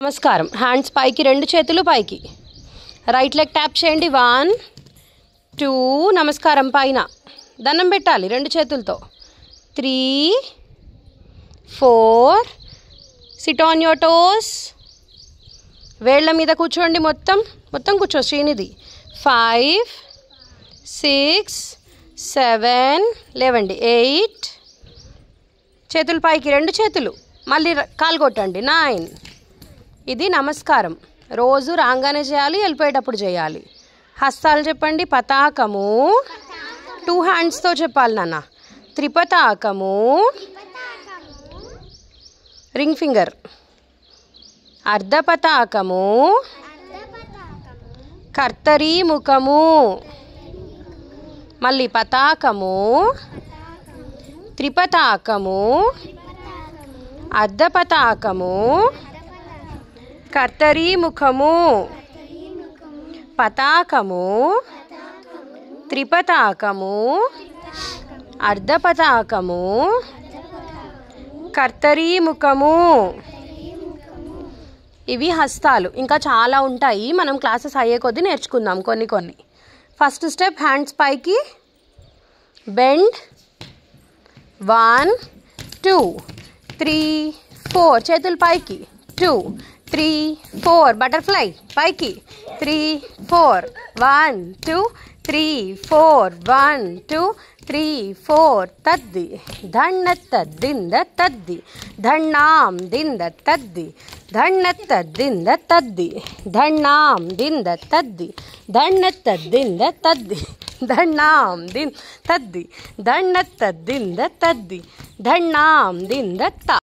నమస్కారం. హ్యాండ్స్ పైకి, రెండు చేతులు పైకి. రైట్ లెగ్ ట్యాప్ చేయండి. 1 2 నమస్కారం పైన దండం పెట్టాలి రెండు చేతులతో. 3 4 సిట్ ఆన్ యువర్ టోస్. వేళ్ళ మీద కూర్చోండి. మొత్తం కూర్చో శ్రీనిధి. 5 6 7 లేవండి. 8 చేతులు పైకి, రెండు చేతులు మళ్ళీ కాలు కొట్టండి. 9 ఇది నమస్కారం. రోజు రాగానే చేయాలి, వెళ్ళిపోయేటప్పుడు చేయాలి. హస్తాలు చెప్పండి. పతాకము 2 హ్యాండ్స్తో చెప్పాలి నాన్న. త్రిపతాకము రింగ్ ఫింగర్. అర్ధపతాకము కర్తరీ ముఖము. మళ్ళీ పతాకము త్రిపతాకము అర్ధపతాకము కర్తరీ ముఖము. పతాకము త్రిపతాకము అర్ధపతాకము కర్తరీ ముఖము. ఇవి హస్తాలు. ఇంకా చాలా ఉంటాయి, మనం క్లాసెస్ అయ్యే కొద్దీ నేర్చుకుందాం కొన్ని. ఫస్ట్ స్టెప్ హ్యాండ్స్ పైకి, బెండ్. 1 2 3 4 చేతులు పైకి. 2 3 4 బటర్ఫ్లై పైకి. 3 4 1 2 3 4 1 2 3 4 తద్ది ధన్నత్త దింద తద్ది ధన్నాం దింద తద్ది ధన్నత్త దింద తద్ది ధన్నాం దింద తద్ది ధన్నత్త దింద తద్ది ధన్నాం దిన్ తద్ది ధన్నత్త దింద తద్ది ధన్నాం దింద త.